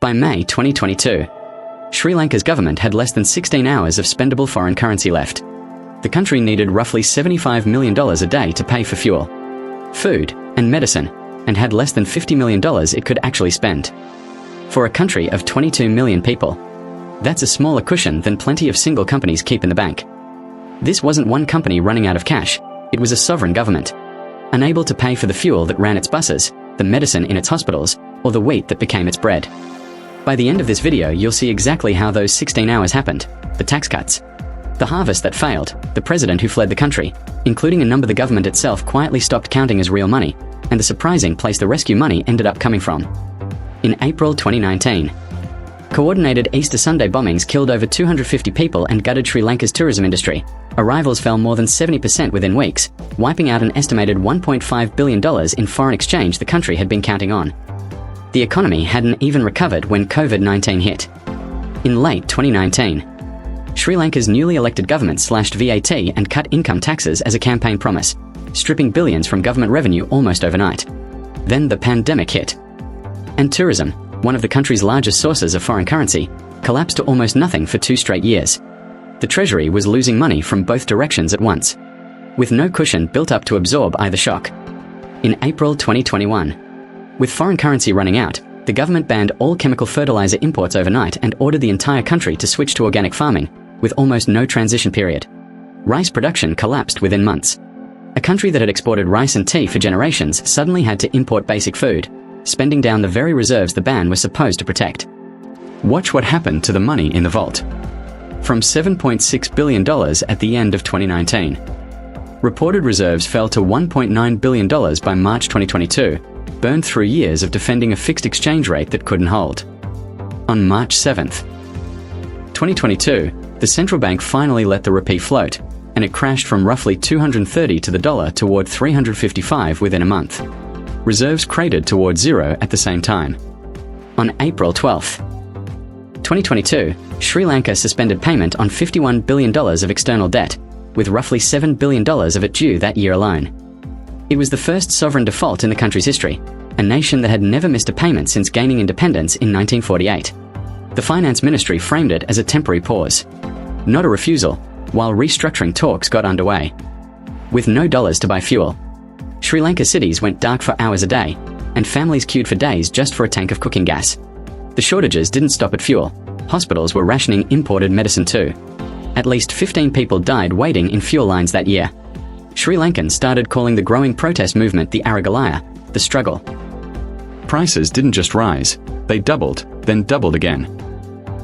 By May 2022, Sri Lanka's government had less than 16 hours of spendable foreign currency left. The country needed roughly $75 million a day to pay for fuel, food, and medicine, and had less than $50 million it could actually spend. For a country of 22 million people, that's a smaller cushion than plenty of single companies keep in the bank. This wasn't one company running out of cash, it was a sovereign government, unable to pay for the fuel that ran its buses, the medicine in its hospitals, or the wheat that became its bread. By the end of this video, you'll see exactly how those 16 hours happened: the tax cuts, the harvest that failed, the president who fled the country, including a number the government itself quietly stopped counting as real money, and the surprising place the rescue money ended up coming from. In April 2019, coordinated Easter Sunday bombings killed over 250 people and gutted Sri Lanka's tourism industry. Arrivals fell more than 70% within weeks, wiping out an estimated $1.5 billion in foreign exchange the country had been counting on. The economy hadn't even recovered when COVID-19 hit. In late 2019, Sri Lanka's newly elected government slashed VAT and cut income taxes as a campaign promise, stripping billions from government revenue almost overnight. Then the pandemic hit, and tourism, one of the country's largest sources of foreign currency, collapsed to almost nothing for 2 straight years. The treasury was losing money from both directions at once, with no cushion built up to absorb either shock. In April 2021, with foreign currency running out, the government banned all chemical fertilizer imports overnight and ordered the entire country to switch to organic farming, with almost no transition period. Rice production collapsed within months. A country that had exported rice and tea for generations suddenly had to import basic food, spending down the very reserves the ban was supposed to protect. Watch what happened to the money in the vault. From $7.6 billion at the end of 2019, reported reserves fell to $1.9 billion by March 2022, burned through years of defending a fixed exchange rate that couldn't hold. On March 7th, 2022, the central bank finally let the rupee float, and it crashed from roughly 230 to the dollar toward 355 within a month. Reserves cratered toward zero at the same time. On April 12th, 2022, Sri Lanka suspended payment on $51 billion of external debt, with roughly $7 billion of it due that year alone. It was the first sovereign default in the country's history, a nation that had never missed a payment since gaining independence in 1948. The finance ministry framed it as a temporary pause, not a refusal, while restructuring talks got underway. With no dollars to buy fuel, Sri Lanka cities went dark for hours a day, and families queued for days just for a tank of cooking gas. The shortages didn't stop at fuel. Hospitals were rationing imported medicine too. At least 15 people died waiting in fuel lines that year. Sri Lankans started calling the growing protest movement the Aragalaya, the struggle. Prices didn't just rise, they doubled, then doubled again.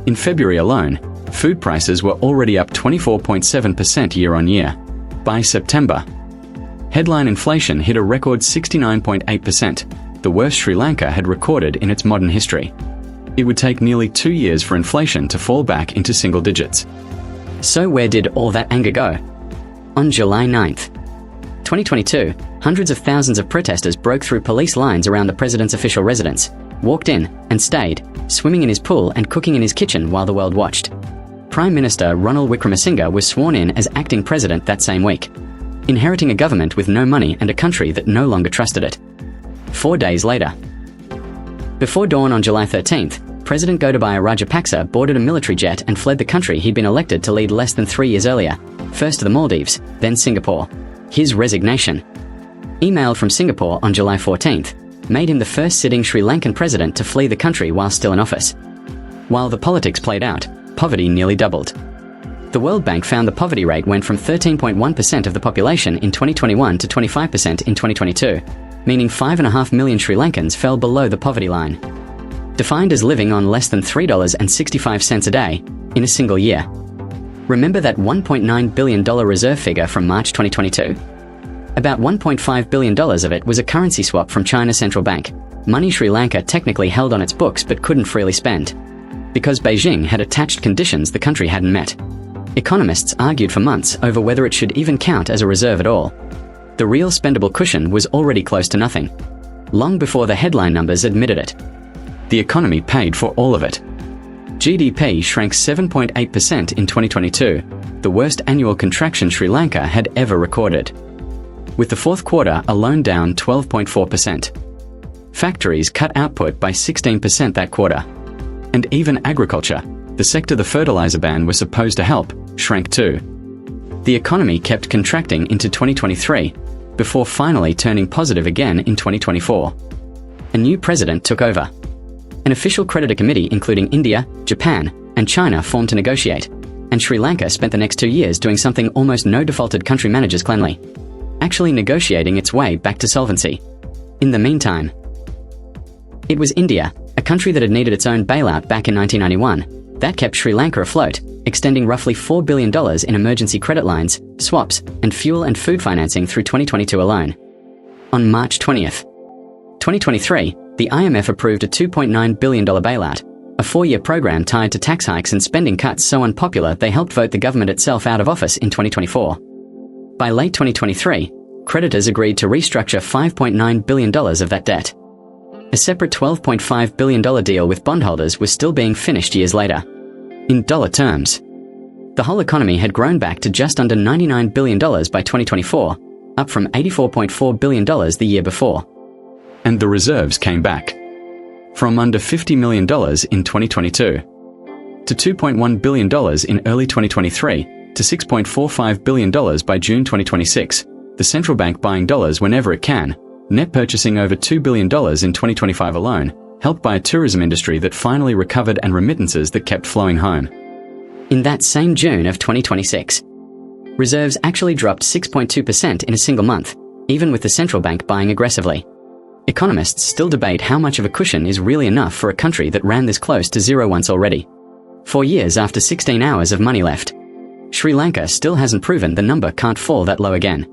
In February alone, food prices were already up 24.7% year-on-year. By September, headline inflation hit a record 69.8%, the worst Sri Lanka had recorded in its modern history. It would take nearly 2 years for inflation to fall back into single digits. So where did all that anger go? On July 9th, 2022, hundreds of thousands of protesters broke through police lines around the president's official residence, walked in, and stayed, swimming in his pool and cooking in his kitchen while the world watched. Prime Minister Ranil Wickremesinghe was sworn in as acting president that same week, inheriting a government with no money and a country that no longer trusted it. 4 days later, before dawn on July 13th, President Gotabaya Rajapaksa boarded a military jet and fled the country he'd been elected to lead less than 3 years earlier, first to the Maldives, then Singapore. His resignation, emailed from Singapore on July 14th, made him the first sitting Sri Lankan president to flee the country while still in office. While the politics played out, poverty nearly doubled. The World Bank found the poverty rate went from 13.1% of the population in 2021 to 25% in 2022, meaning 5.5 million Sri Lankans fell below the poverty line, defined as living on less than $3.65 a day in a single year. Remember that $1.9 billion reserve figure from March 2022? About $1.5 billion of it was a currency swap from China's central bank, money Sri Lanka technically held on its books but couldn't freely spend, because Beijing had attached conditions the country hadn't met. Economists argued for months over whether it should even count as a reserve at all. The real spendable cushion was already close to nothing, long before the headline numbers admitted it. The economy paid for all of it. GDP shrank 7.8% in 2022, the worst annual contraction Sri Lanka had ever recorded, with the fourth quarter alone down 12.4%. Factories cut output by 16% that quarter. And even agriculture, the sector the fertilizer ban was supposed to help, shrank too. The economy kept contracting into 2023, before finally turning positive again in 2024. A new president took over. An official creditor committee including India, Japan, and China formed to negotiate, and Sri Lanka spent the next 2 years doing something almost no defaulted country managers cleanly, actually negotiating its way back to solvency. In the meantime, it was India, a country that had needed its own bailout back in 1991, that kept Sri Lanka afloat, extending roughly $4 billion in emergency credit lines, swaps, and fuel and food financing through 2022 alone. On March 20th, 2023, the IMF approved a $2.9 billion bailout, a 4-year program tied to tax hikes and spending cuts so unpopular they helped vote the government itself out of office in 2024. By late 2023, creditors agreed to restructure $5.9 billion of that debt. A separate $12.5 billion deal with bondholders was still being finished years later. In dollar terms, the whole economy had grown back to just under $99 billion by 2024, up from $84.4 billion the year before. And the reserves came back. From under $50 million in 2022 to $2.1 billion in early 2023 to $6.45 billion by June 2026, the central bank buying dollars whenever it can, net purchasing over $2 billion in 2025 alone, helped by a tourism industry that finally recovered and remittances that kept flowing home. In that same June of 2026, reserves actually dropped 6.2% in a single month, even with the central bank buying aggressively. Economists still debate how much of a cushion is really enough for a country that ran this close to zero once already. 4 years after 16 hours of money left, Sri Lanka still hasn't proven the number can't fall that low again.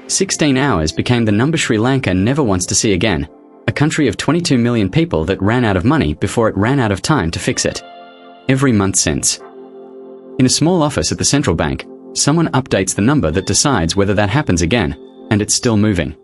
16 hours became the number Sri Lanka never wants to see again, a country of 22 million people that ran out of money before it ran out of time to fix it. Every month since. In a small office at the central bank, someone updates the number that decides whether that happens again, and it's still moving.